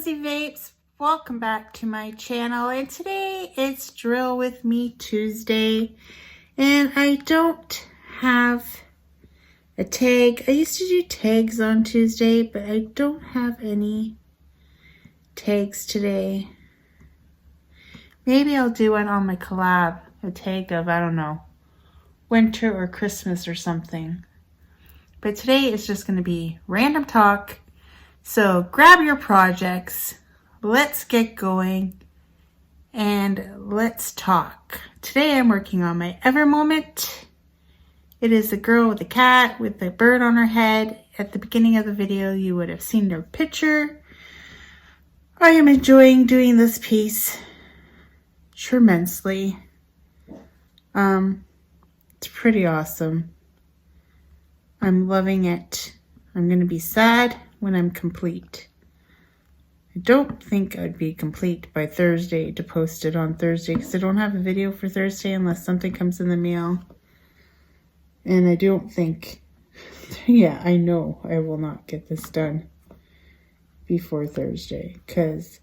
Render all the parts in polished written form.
fuzzy vapes, welcome back to my channel, and today it's Drill With Me Tuesday, and I don't have a tag. I used to do tags on Tuesday, but I don't have any tags today. Maybe I'll do one on my collab, a tag of, I don't know, winter or Christmas or something. But today is just going to be random talk. So grab your projects, let's get going, and let's talk. Today I'm working on my Ever Moment. It is the girl with the cat with the bird on her head. At the beginning of the video, you would have seen her picture. I am enjoying doing this piece tremendously. It's pretty awesome. I'm loving it. I'm going to be sad when I'm complete. I don't think I'd be complete by Thursday to post it on Thursday because I don't have a video for Thursday unless something comes in the mail. And I don't think, yeah, I know I will not get this done before Thursday because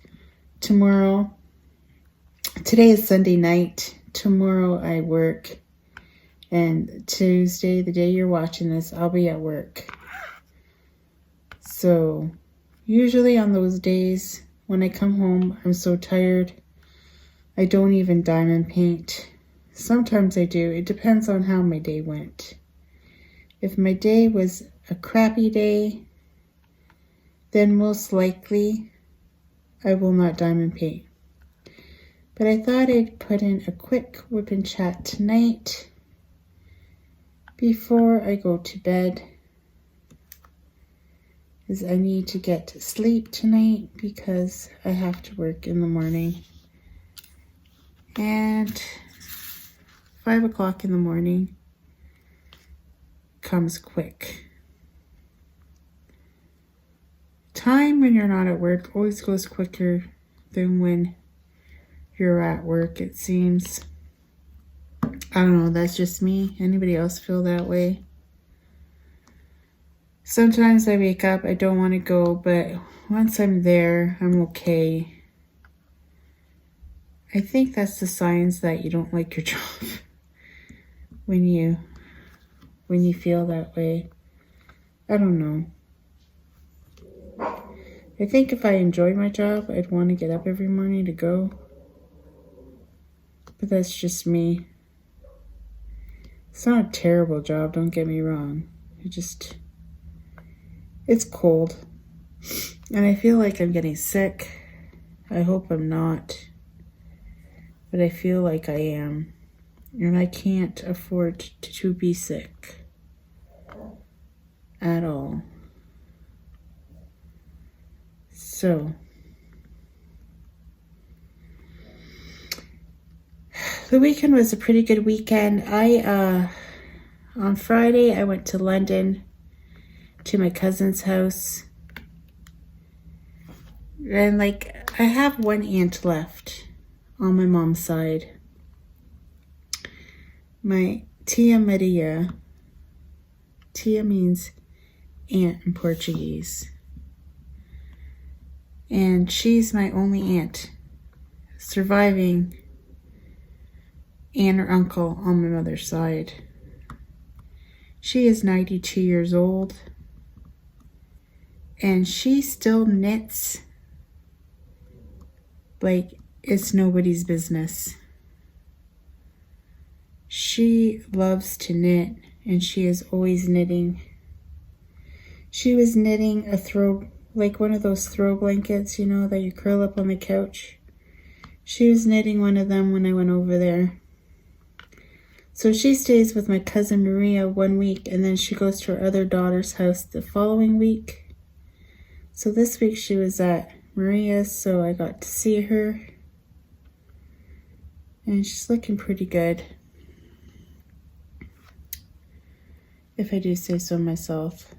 today is Sunday night. Tomorrow I work, and Tuesday, the day you're watching this, I'll be at work. So usually on those days when I come home, I'm so tired, I don't even diamond paint. Sometimes I do. It depends on how my day went. If my day was a crappy day, then most likely I will not diamond paint. But I thought I'd put in a quick whip and chat tonight before I go to bed, is I need to get to sleep tonight because I have to work in the morning. And 5 o'clock in the morning comes quick. Time when you're not at work always goes quicker than when you're at work, it seems. I don't know, that's just me. Anybody else feel that way? Sometimes I wake up, I don't want to go, but once I'm there, I'm okay. I think that's the signs that you don't like your job when you feel that way. I don't know. I think if I enjoy my job, I'd want to get up every morning to go. But that's just me. It's not a terrible job, don't get me wrong. It's cold. And I feel like I'm getting sick. I hope I'm not. But I feel like I am. And I can't afford to be sick. At all. So. The weekend was a pretty good weekend. On Friday, I went to London to my cousin's house. And I have one aunt left on my mom's side. My Tia Maria. Tia means aunt in Portuguese. And she's my only aunt surviving aunt or uncle on my mother's side. She is 92 years old, and she still knits like it's nobody's business. She loves to knit, and she is always knitting. She was knitting one of those throw blankets, you know, that you curl up on the couch. She was knitting one of them when I went over there. So she stays with my cousin Maria 1 week, and then she goes to her other daughter's house the following week. So this week she was at Maria's, so I got to see her. And she's looking pretty good, if I do say so myself,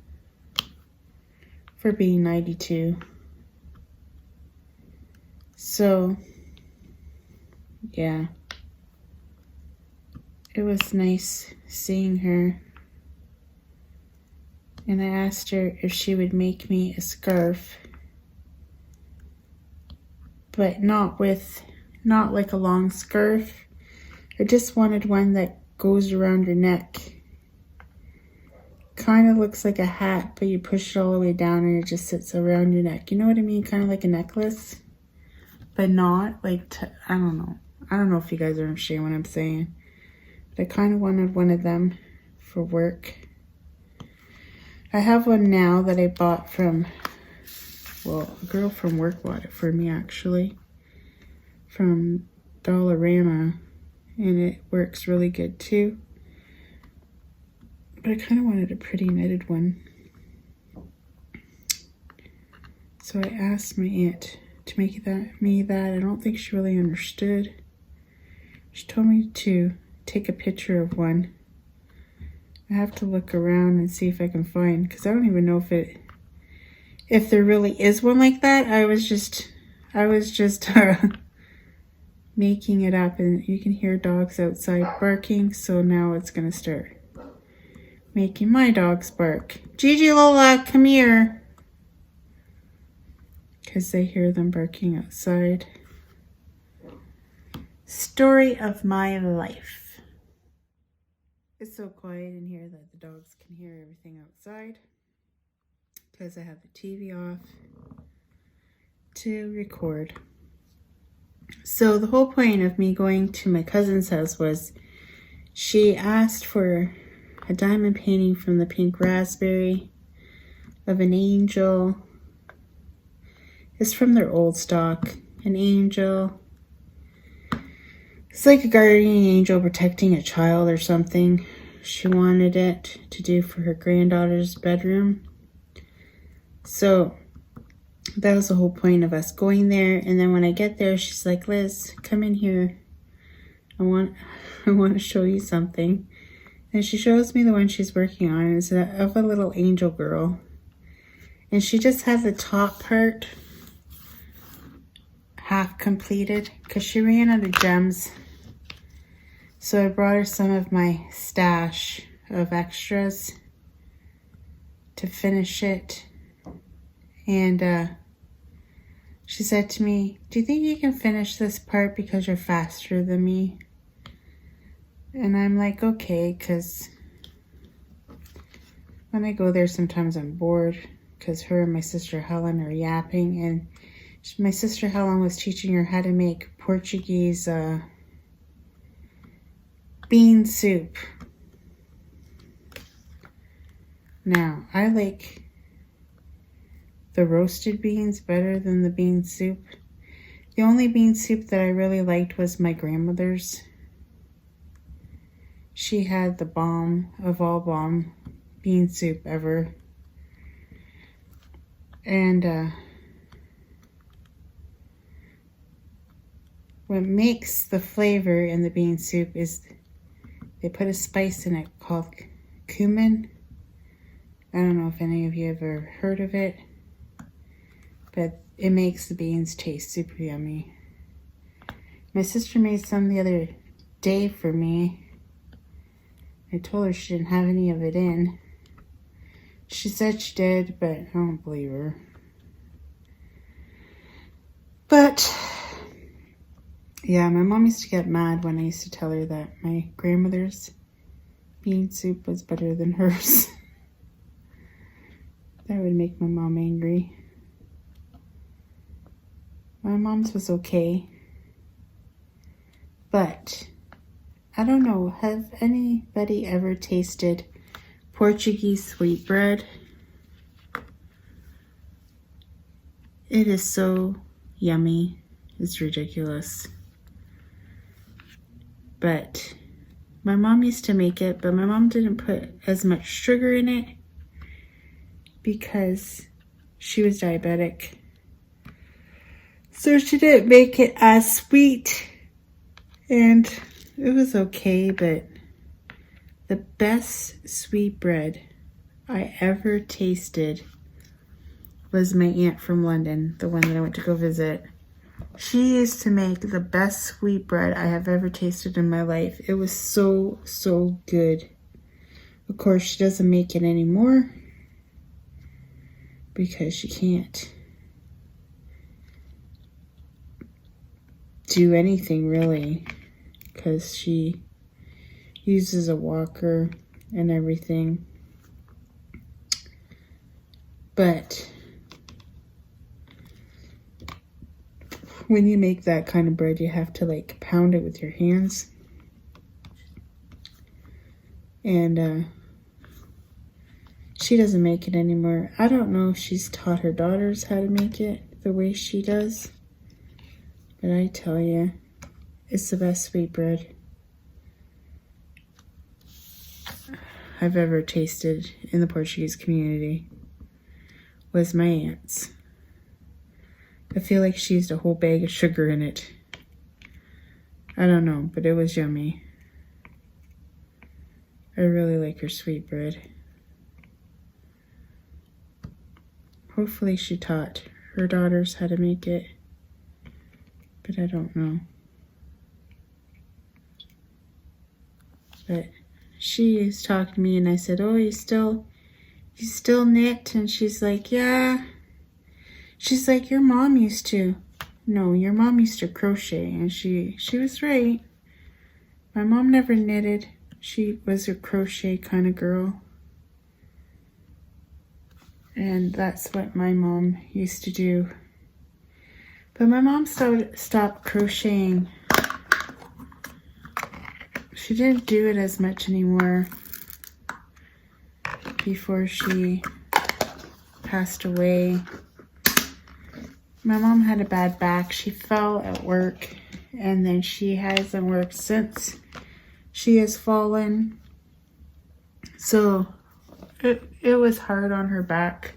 for being 92. So, yeah. It was nice seeing her. And I asked her if she would make me a scarf but not like a long scarf. I just wanted one that goes around your neck. Kind of looks like a hat, but you push it all the way down and it just sits around your neck. You know what I mean? Kind of like a necklace, but not like, I don't know. I don't know if you guys understand what I'm saying. But I kind of wanted one of them for work. I have one now that I bought from, well, a girl from work bought it for me actually. From Dollarama. And it works really good too. But I kind of wanted a pretty knitted one. So I asked my aunt to make me that. I don't think she really understood. She told me to take a picture of one. I have to look around and see if I can find, because I don't even know if there really is one like that. I was just making it up, and you can hear dogs outside barking, so now it's gonna start making my dogs bark. Gigi, Lola, come here. Because they hear them barking outside. Story of my life. It's so quiet in here that the dogs can hear everything outside. Because I have the TV off to record. So the whole point of me going to my cousin's house was she asked for a diamond painting from the pink raspberry of an angel. It's from their old stock. An angel. It's like a guardian angel protecting a child or something. She wanted it to do for her granddaughter's bedroom. So that was the whole point of us going there. And then when I get there, she's like, Liz, come in here. I want to show you something. And she shows me the one she's working on. It's of a little angel girl. And she just had the top part half completed because she ran out of gems. So I brought her some of my stash of extras to finish it. And she said to me, do you think you can finish this part because you're faster than me? And I'm like, okay, because when I go there, sometimes I'm bored because her and my sister Helen are yapping. And my sister Helen was teaching her how to make Portuguese bean soup. Now, I like the roasted beans better than the bean soup. The only bean soup that I really liked was my grandmother's. She had the bomb of all bomb bean soup ever. And what makes the flavor in the bean soup is they put a spice in it called cumin. I don't know if any of you ever heard of it, but it makes the beans taste super yummy. My sister made some the other day for me. I told her she didn't have any of it in. She said she did, but I don't believe her. But yeah, my mom used to get mad when I used to tell her that my grandmother's bean soup was better than hers. That would make my mom angry. My mom's was okay. But I don't know, have anybody ever tasted Portuguese sweetbread? It is so yummy. It's ridiculous. But my mom used to make it, but my mom didn't put as much sugar in it because she was diabetic. So she didn't make it as sweet. And it was okay, but the best sweetbread I ever tasted was my aunt from London, the one that I went to go visit. She used to make the best sweetbread I have ever tasted in my life. It was so, so good. Of course, she doesn't make it anymore because she can't. do anything really, because she uses a walker and everything. But when you make that kind of bread, you have to like pound it with your hands. And she doesn't make it anymore. I don't know if she's taught her daughters how to make it the way she does. But I tell you, it's the best sweet bread I've ever tasted in the Portuguese community. Was my aunt's. I feel like she used a whole bag of sugar in it. I don't know, but it was yummy. I really like her sweet bread. Hopefully she taught her daughters how to make it, but I don't know. But she is talking to me and I said, oh, you still knit? And she's like, yeah. She's like, your mom used to. No, your mom used to crochet. And she was right. My mom never knitted. She was a crochet kind of girl. And that's what my mom used to do. But my mom stopped crocheting. She didn't do it as much anymore before she passed away. My mom had a bad back. She fell at work, and then she hasn't worked since she has fallen. So it was hard on her back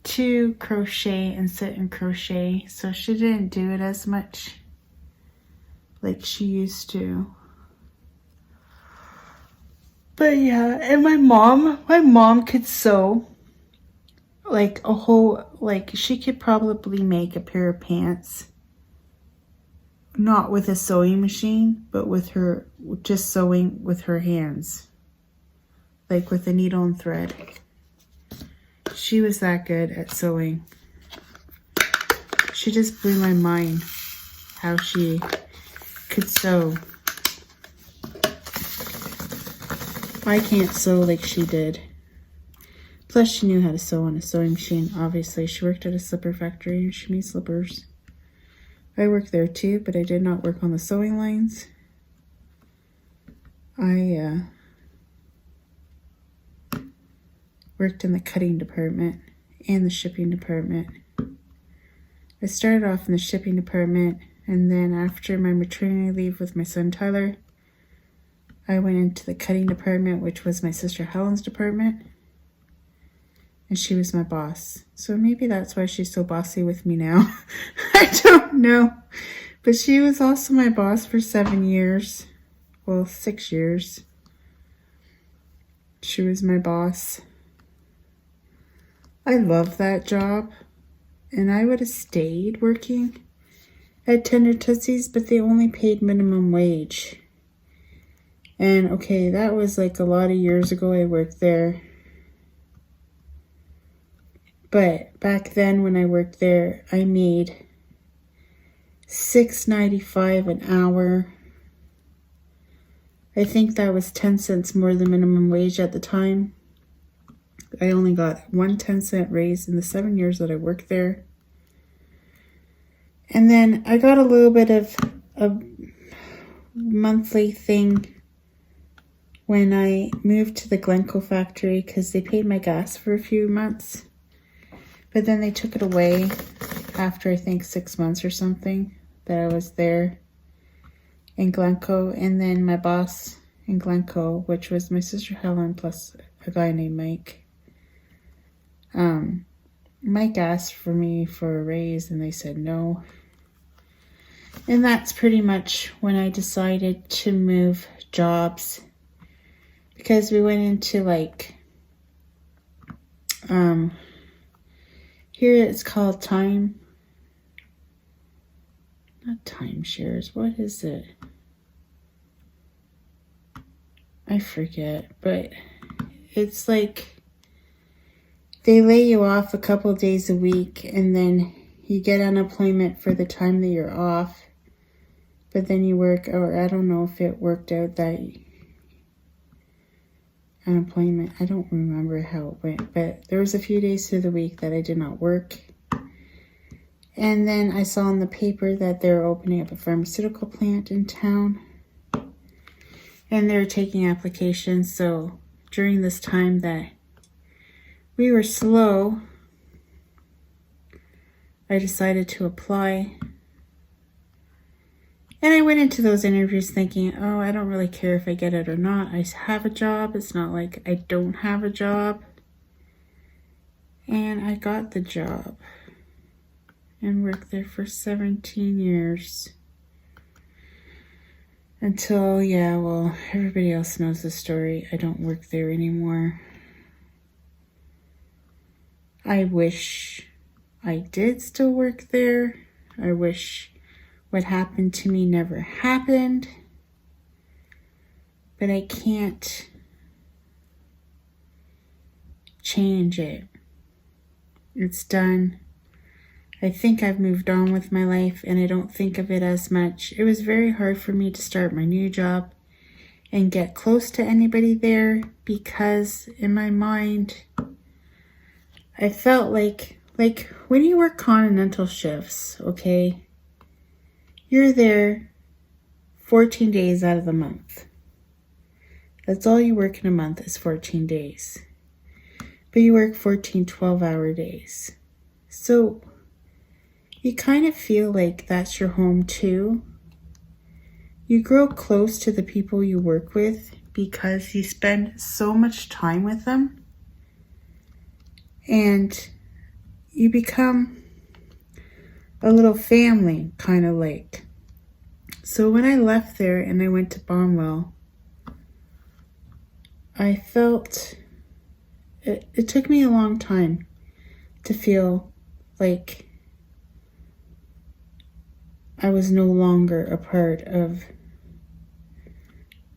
to crochet and sit and crochet. So she didn't do it as much like she used to. But yeah, and my mom could sew. Like a whole, like she could probably make a pair of pants, not with a sewing machine, but with her, just sewing with her hands, like with a needle and thread. She was that good at sewing. She just blew my mind how she could sew. I can't sew like she did. Plus, she knew how to sew on a sewing machine, obviously. She worked at a slipper factory and she made slippers. I worked there too, but I did not work on the sewing lines. I worked in the cutting department and the shipping department. I started off in the shipping department, and then after my maternity leave with my son Tyler, I went into the cutting department, which was my sister Helen's department. And she was my boss. So maybe that's why she's so bossy with me now. I don't know. But she was also my boss for 7 years. Well, 6 years. She was my boss. I love that job. And I would have stayed working at Tender Tootsies, but they only paid minimum wage. And okay, that was like a lot of years ago I worked there. But back then when I worked there, I made $6.95 an hour. I think that was 10 cents more than minimum wage at the time. I only got 1 10-cent raise in the 7 years that I worked there. And then I got a little bit of a monthly thing when I moved to the Glencoe factory because they paid my gas for a few months. But then they took it away after, I think, 6 months or something that I was there in Glencoe. And then my boss in Glencoe, which was my sister Helen plus a guy named Mike, Mike asked for me for a raise and they said no. And that's pretty much when I decided to move jobs, because we went into like, here it's called not timeshares, what is it? I forget, but it's like they lay you off a couple of days a week and then you get unemployment for the time that you're off. but then you work, or I don't know if it worked out that unemployment. I don't remember how it went, but there was a few days through the week that I did not work. And then I saw in the paper that they were opening up a pharmaceutical plant in town. And they were taking applications. So during this time that we were slow, I decided to apply. And I went into those interviews thinking, oh, I don't really care if I get it or not. I have a job. It's not like I don't have a job. And I got the job and worked there for 17 years. Until, yeah, well, everybody else knows the story. I don't work there anymore. I wish I did still work there. I wish what happened to me never happened. But I can't change it. It's done. I think I've moved on with my life and I don't think of it as much. It was very hard for me to start my new job and get close to anybody there because in my mind, I felt like when you work continental shifts, okay, you're there 14 days out of the month. That's all you work in a month is 14 days. But you work 14 12-hour days. So you kind of feel like that's your home too. You grow close to the people you work with because you spend so much time with them. And you become a little family, kind of like. So when I left there and I went to Bonwell, I felt, it took me a long time to feel like I was no longer a part of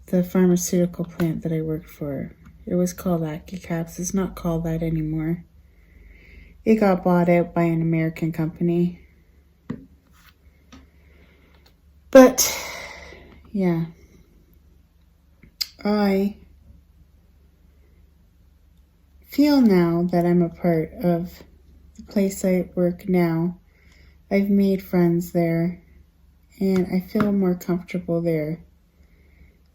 the pharmaceutical plant that I worked for. It was called AccuCaps. It's not called that anymore. It got bought out by an American company. But, yeah. I feel now that I'm a part of the place I work now. I've made friends there. And I feel more comfortable there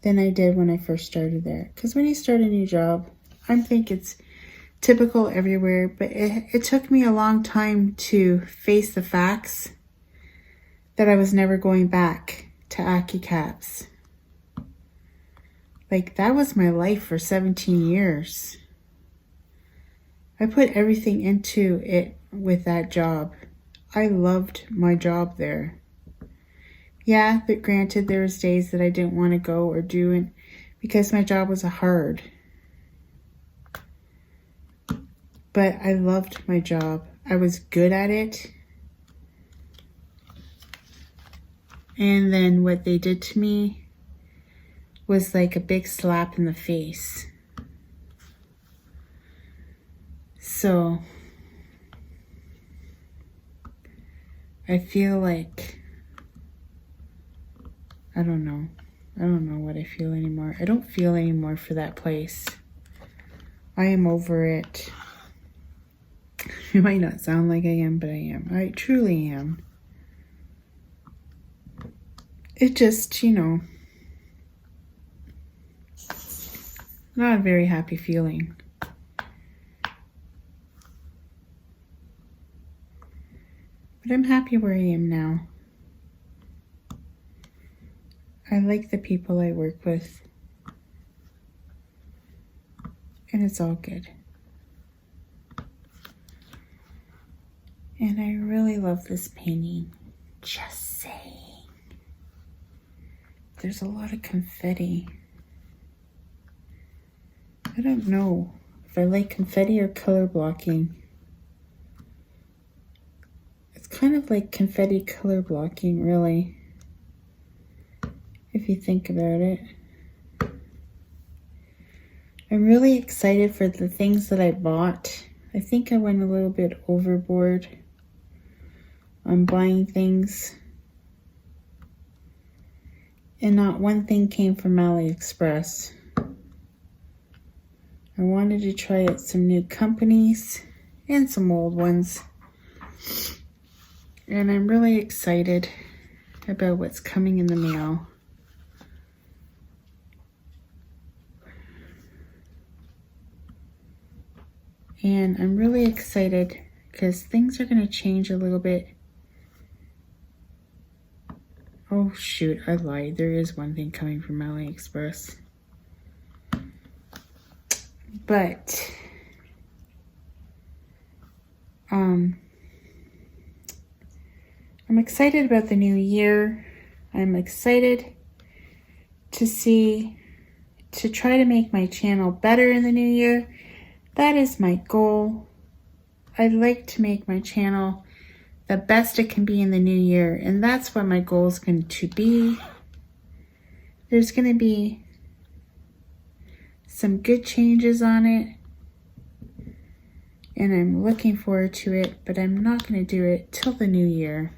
than I did when I first started there. Because when you start a new job, I think it's typical everywhere. But it took me a long time to face the facts that I was never going back to AccuCaps. Like, that was my life for 17 years. I put everything into it with that job. I loved my job there. Yeah, but granted, there was days that I didn't want to go or do it because my job was hard. But I loved my job. I was good at it. And then what they did to me was like a big slap in the face. So I feel like, I don't know. I don't know what I feel anymore. I don't feel anymore for that place. I am over it. It might not sound like I am, but I am. I truly am. It just, not a very happy feeling. But I'm happy where I am now. I like the people I work with. And it's all good. And I really love this painting. Just saying. There's a lot of confetti. I don't know if I like confetti or color blocking. It's kind of like confetti color blocking, really. If you think about it. I'm really excited for the things that I bought. I think I went a little bit overboard on buying things. and not one thing came from AliExpress. I wanted to try out some new companies and some old ones. And I'm really excited about what's coming in the mail. And I'm really excited because things are going to change a little bit. Oh shoot, I lied. There is one thing coming from AliExpress. But I'm excited about the new year. I'm excited to try to make my channel better in the new year. That is my goal. I'd like to make my channel the best it can be in the new year, and that's what my goal is going to be. There's going to be some good changes on it, and I'm looking forward to it, but I'm not going to do it till the new year.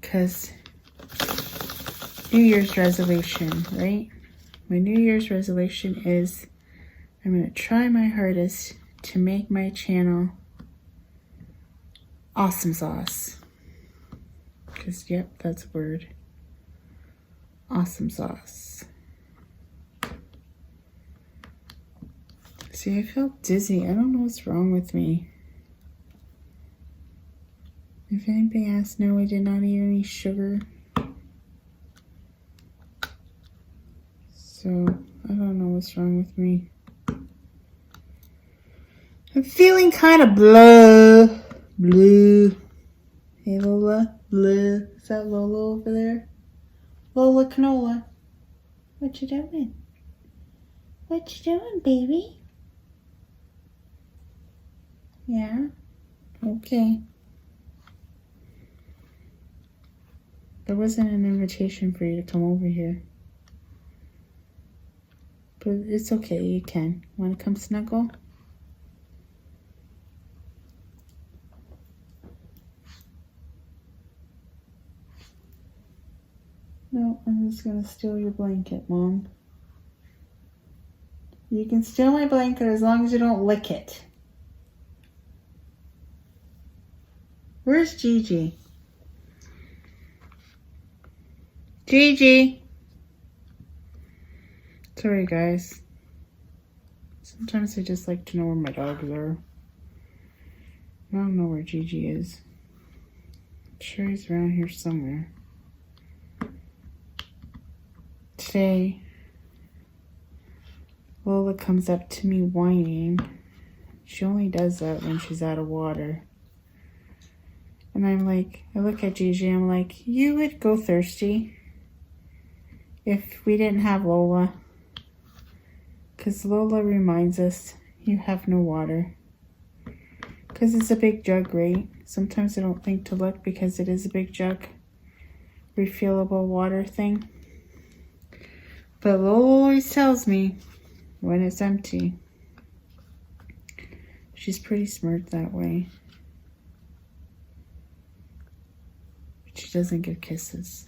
Because New Year's resolution, right? My New Year's resolution is I'm going to try my hardest to make my channel awesome sauce. Because, yep, that's a word. Awesome sauce. See, I feel dizzy. I don't know what's wrong with me. If anybody asks, no, I did not eat any sugar. So, I don't know what's wrong with me. I'm feeling kind of blah. Hey, Lola. Blah. Is that Lola over there? Lola Canola. What you doing? What you doing, baby? Yeah? Okay. There wasn't an invitation for you to come over here. But it's okay, you can. Want to come snuggle? No, I'm just going to steal your blanket, Mom. You can steal my blanket as long as you don't lick it. Where's Gigi? Gigi! Sorry, guys. Sometimes I just like to know where my dogs are. I don't know where Gigi is. I'm sure he's around here somewhere. Today, Lola comes up to me whining. She only does that when she's out of water. And I'm like, I look at Gigi, I'm like, you would go thirsty if we didn't have Lola. Because Lola reminds us you have no water. Because it's a big jug, right? Sometimes I don't think to look because it is a big jug. Refillable water thing. But Lola always tells me when it's empty. She's pretty smart that way. But she doesn't give kisses.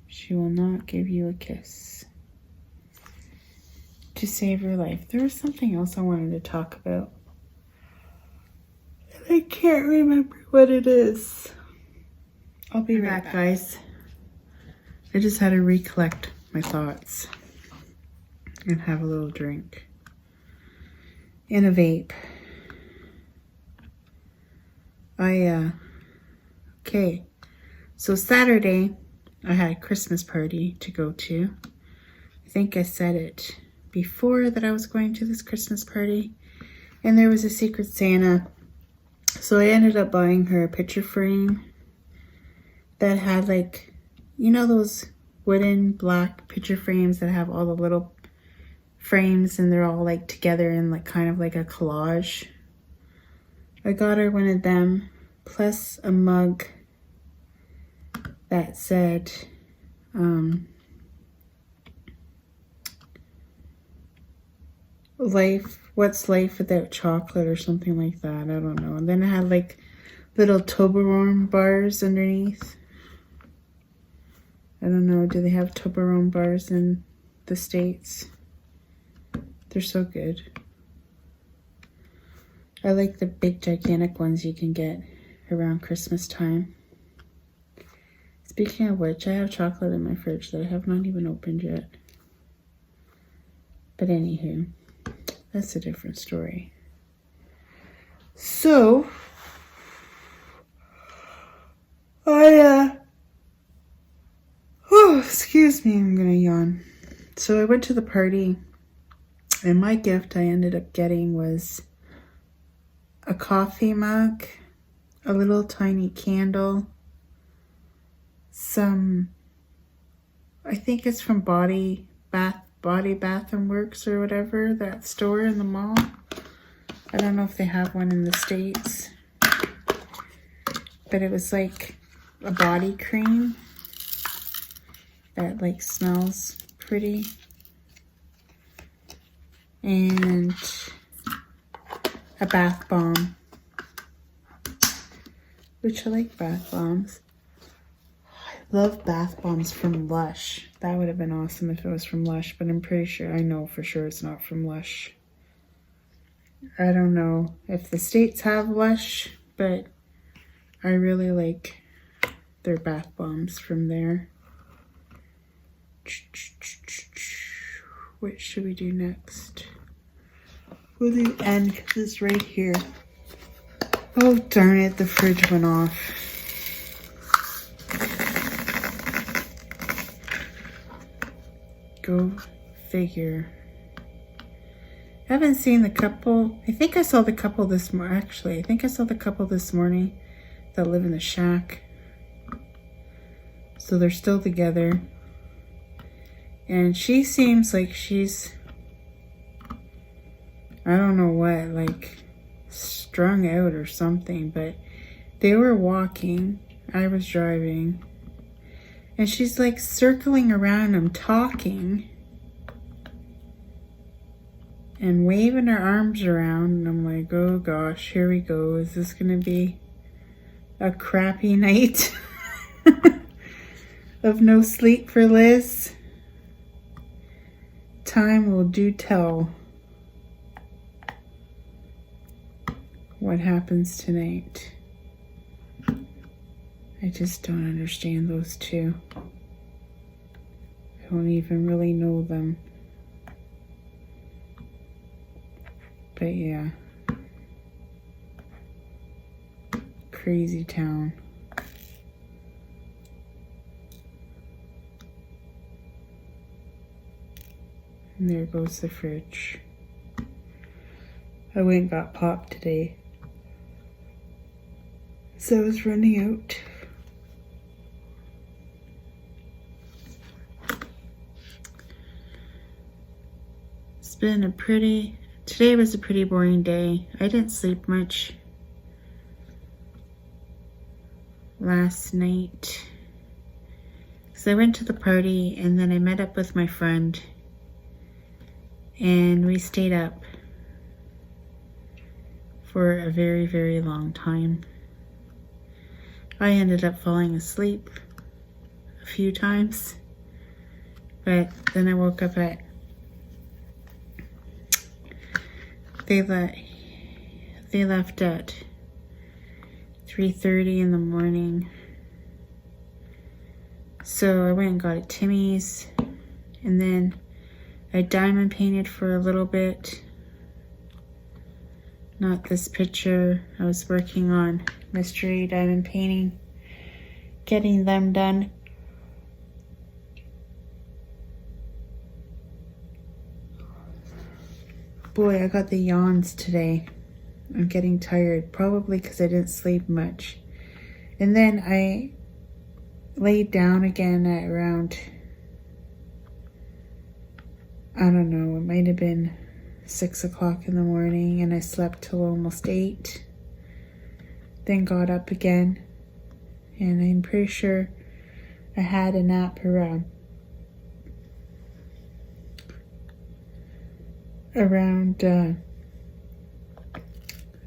She will not give you a kiss to save your life. There was something else I wanted to talk about. I can't remember what it is. I'll be right back, guys. I just had to recollect my thoughts and have a little drink and a vape. Okay. So Saturday, I had a Christmas party to go to. I think I said it before that I was going to this Christmas party. And there was a Secret Santa. So I ended up buying her a picture frame that had like, you know those wooden black picture frames that have all the little frames and they're all like together in like kind of like a collage. I got her one of them plus a mug that said what's life without chocolate or something like that. I don't know. And then it had like little Toblerone bars underneath. I don't know. Do they have Toblerone bars in the States? They're so good. I like the big gigantic ones you can get around Christmas time. Speaking of which, I have chocolate in my fridge that I have not even opened yet. But anywho, that's a different story. So, excuse me, I'm gonna yawn. So I went to the party, and my gift I ended up getting was a coffee mug, a little tiny candle, some, I think it's from Body Bath and Works or whatever, that store in the mall. I don't know if they have one in the States, but it was like a body cream that like smells pretty, and a bath bomb, which I like bath bombs. I love bath bombs from Lush. That would have been awesome if it was from Lush, but I'm pretty sure, I know for sure it's not from Lush. I don't know if the States have Lush, but I really like their bath bombs from there. What should we do next? We'll do N because it's right here. Oh darn it, the fridge went off. Go figure. I haven't seen the couple. I think I saw the couple this morning. Actually, I think I saw the couple this morning that live in the shack. So they're still together. And she seems like she's, I don't know what, like strung out or something. But they were walking. I was driving. And she's like circling around him talking and waving her arms around. And I'm like, oh gosh, here we go. Is this going to be a crappy night of no sleep for Liz? Time will do tell what happens tonight. I just don't understand those two. I don't even really know them. But yeah. Crazy town. And there goes the fridge. I went and got pop today, so I was running out. It's been today was a pretty boring day. I didn't sleep much last night because I went to the party and then I met up with my friend and we stayed up for a very, very long time. I ended up falling asleep a few times, but then I woke up at They left at 3:30 in the morning. So I went and got a Timmy's, and then I diamond painted for a little bit. Not this picture. I was working on mystery diamond painting, getting them done. Boy, I got the yawns today. I'm getting tired, probably because I didn't sleep much. And then I laid down again at around, I don't know, it might have been 6 o'clock in the morning, and I slept till almost 8. Then got up again, and I'm pretty sure I had a nap around around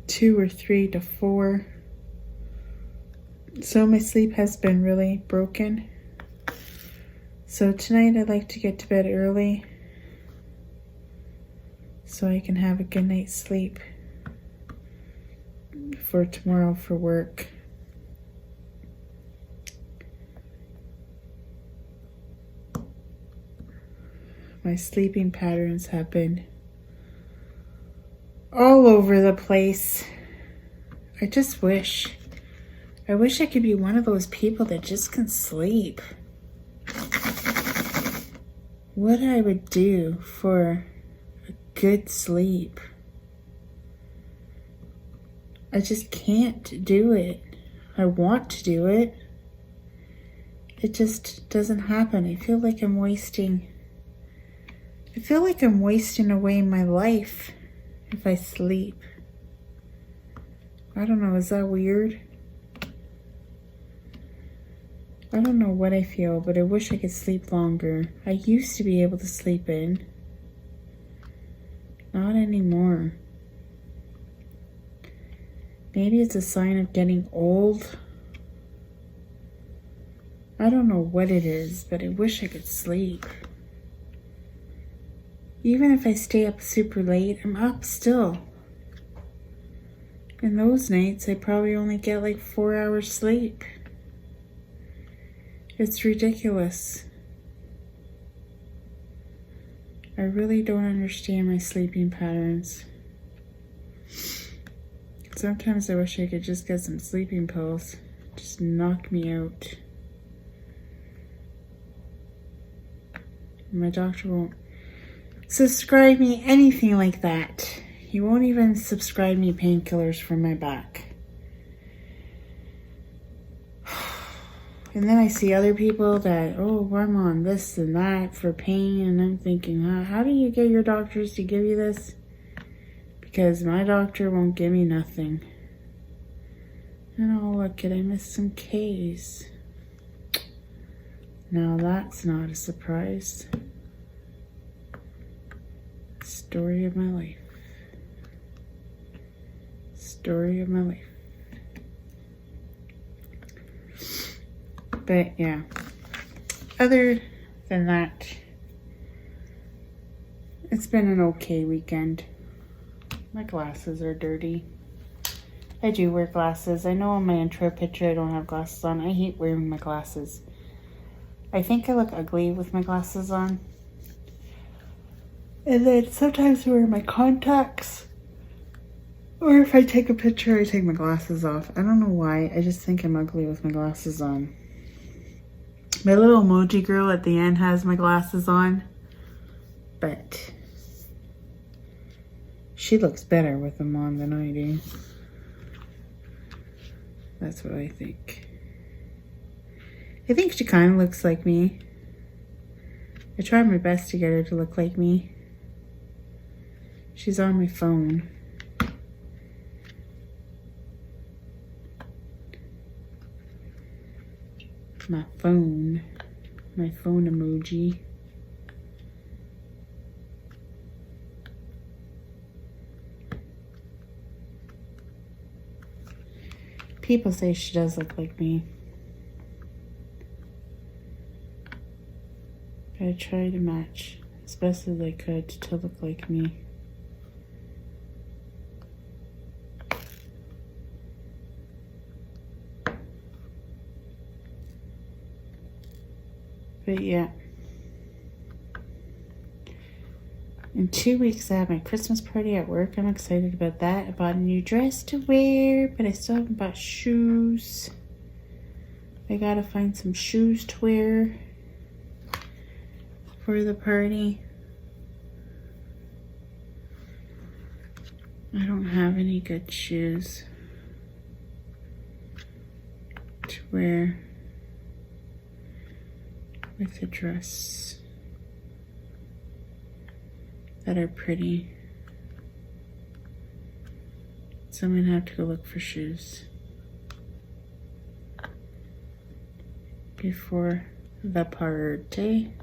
2 or 3 to 4. So my sleep has been really broken. So tonight I'd like to get to bed early so I can have a good night's sleep for tomorrow for work. My sleeping patterns have been all over the place. I wish I could be one of those people that just can sleep. What I would do for a good sleep. I just can't do it. I want to do it. It just doesn't happen. I feel like I'm wasting away my life if I sleep. I don't know, is that weird? I don't know what I feel, but I wish I could sleep longer. I used to be able to sleep in. Not anymore. Maybe it's a sign of getting old. I don't know what it is, but I wish I could sleep. Even if I stay up super late, I'm up still. And those nights, I probably only get like 4 hours sleep. It's ridiculous. I really don't understand my sleeping patterns. Sometimes I wish I could just get some sleeping pills. Just knock me out. My doctor won't subscribe me anything like that. He won't even subscribe me painkillers for my back. And then I see other people that, oh, I'm on this and that for pain. And I'm thinking, how do you get your doctors to give you this? Because my doctor won't give me nothing. And oh, look, I missed some K's. Now that's not a surprise. Story of my life. Story of my life. But yeah, other than that, it's been an okay weekend. My glasses are dirty. I do wear glasses. I know in my intro picture I don't have glasses on. I hate wearing my glasses. I think I look ugly with my glasses on. And then sometimes I wear my contacts. Or if I take a picture, I take my glasses off. I don't know why. I just think I'm ugly with my glasses on. My little emoji girl at the end has my glasses on. But she looks better with them on than I do. That's what I think. I think she kind of looks like me. I try my best to get her to look like me. She's on my phone. My phone emoji. People say she does look like me. I try to match as best as I could to look like me. But yeah. In 2 weeks I have my Christmas party at work. I'm excited about that. I bought a new dress to wear, but I still haven't bought shoes. I gotta find some shoes to wear for the party. I don't have any good shoes to wear with a dress that are pretty. So I'm gonna have to go look for shoes before the party.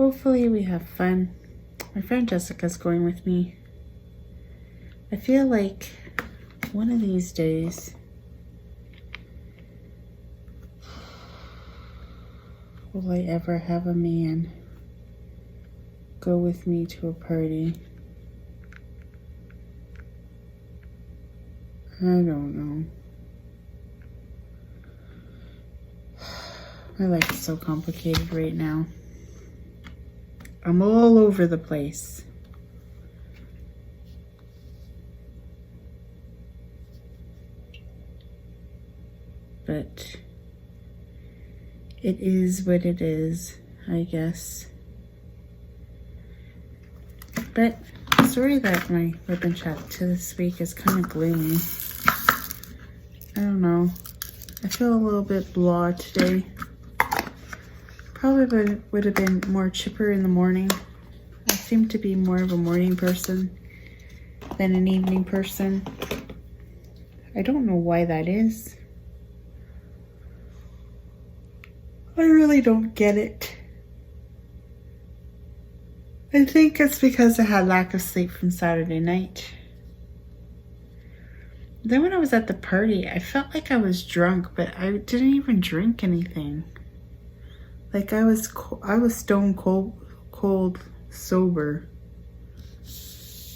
hopefully we have fun. My friend Jessica's going with me. I feel like one of these days will I ever have a man go with me to a party? I don't know. My life is so complicated right now. I'm all over the place. But it is what it is, I guess. But sorry that my ribbon chat to this week is kind of gloomy. I don't know. I feel a little bit blah today. Probably would have been more chipper in the morning. I seem to be more of a morning person than an evening person. I don't know why that is. I really don't get it. I think it's because I had lack of sleep from Saturday night. Then when I was at the party, I felt like I was drunk, but I didn't even drink anything. Like I was stone cold sober,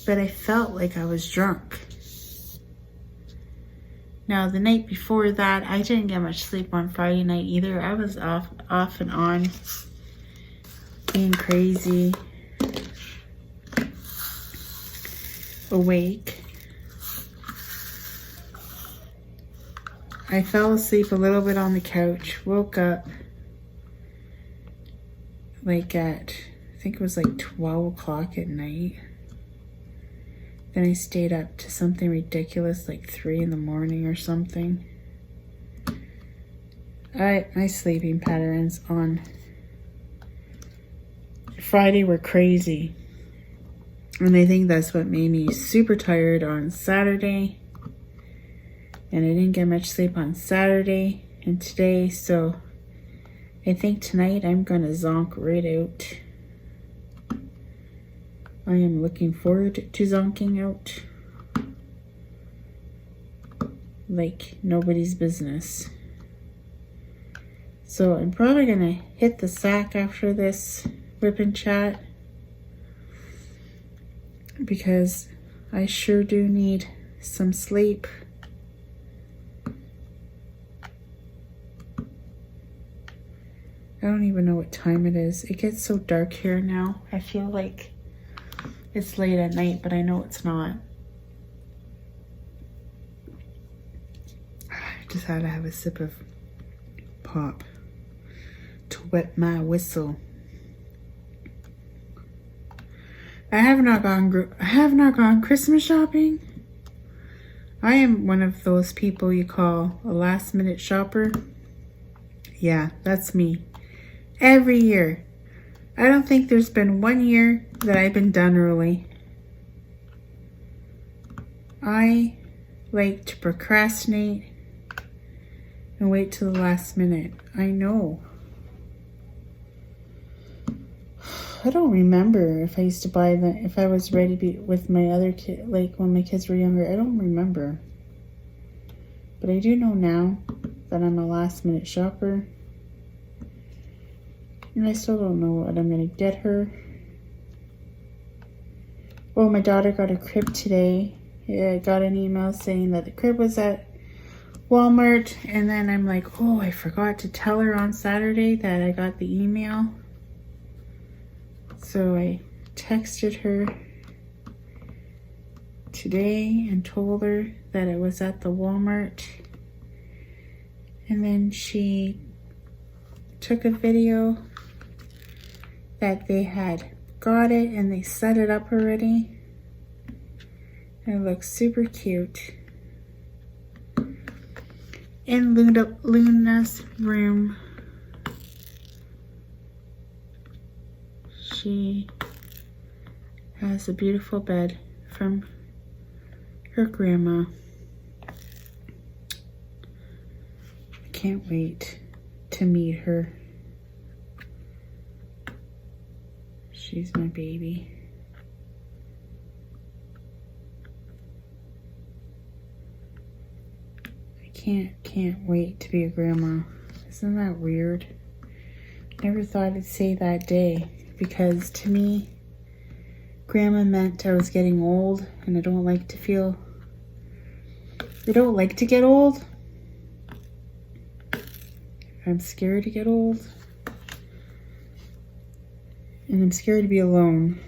but I felt like I was drunk. Now the night before that, I didn't get much sleep on Friday night either. I was off and on, being crazy, awake. I fell asleep a little bit on the couch, woke up like at, I think it was like 12 o'clock at night. Then I stayed up to something ridiculous like 3 in the morning or something. My sleeping patterns on Friday were crazy. And I think that's what made me super tired on Saturday. And I didn't get much sleep on Saturday and today, so I think tonight I'm gonna zonk right out. I am looking forward to zonking out like nobody's business. So I'm probably gonna hit the sack after this whip and chat because I sure do need some sleep. I don't even know what time it is. It gets so dark here now. I feel like it's late at night, but I know it's not. I just had to have a sip of pop to wet my whistle. I have not gone Christmas shopping. I am one of those people you call a last minute shopper. Yeah, that's me. Every year. I don't think there's been one year that I've been done early. I like to procrastinate and wait till the last minute. I know. I don't remember if I used to buy them, if I was ready to be with my other kid, like when my kids were younger. I don't remember. But I do know now that I'm a last minute shopper. And I still don't know what I'm going to get her. Oh, my daughter got a crib today. I got an email saying that the crib was at Walmart. And then I'm like, oh, I forgot to tell her on Saturday that I got the email. So I texted her today and told her that it was at the Walmart. And then she took a video that they had got it and they set it up already. And it looks super cute. In Luna's room, she has a beautiful bed from her grandma. I can't wait to meet her. She's my baby. I can't wait to be a grandma. Isn't that weird? Never thought I'd say that day, because to me, grandma meant I was getting old, and I don't like to get old. I'm scared to get old. And I'm scared to be alone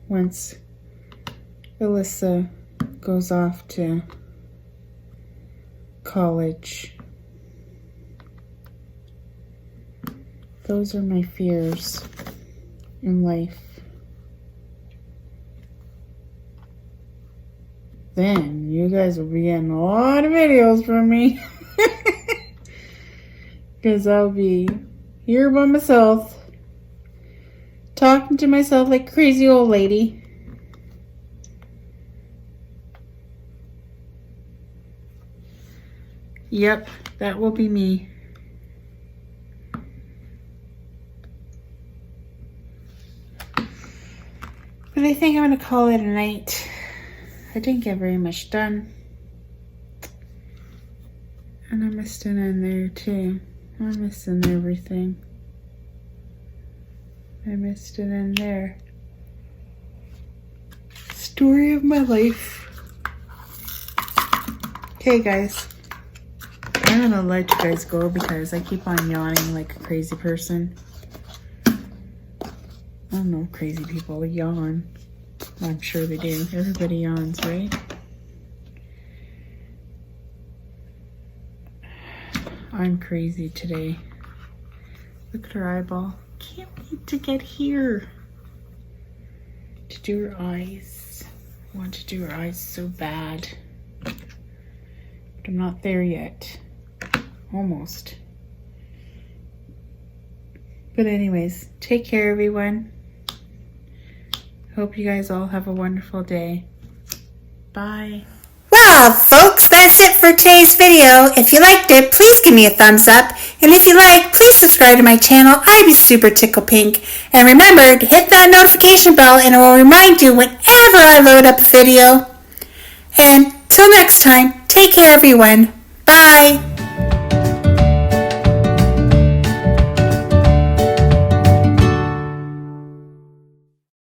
once Alyssa goes off to college. Those are my fears in life. Then you guys will be getting a lot of videos from me. Because I'll be here by myself, talking to myself like a crazy old lady. Yep, that will be me. But I think I'm going to call it a night. I didn't get very much done. And I missed it in there too. I'm missing everything. I missed it in there. Story of my life. Okay, guys. I'm gonna let you guys go because I keep on yawning like a crazy person. I don't know if crazy people yawn. I'm sure they do. Everybody yawns, right? I'm crazy today. Look at her eyeball. Can't wait to get here. To do her eyes. I want to do her eyes so bad. But I'm not there yet. Almost. But anyways, take care everyone. Hope you guys all have a wonderful day. Bye. Well, folks, that's it for today's video. If you liked it, please give me a thumbs up. And if you like, please subscribe to my channel. I'd be super tickle pink. And remember to hit that notification bell and it will remind you whenever I load up a video. And till next time, take care everyone. Bye.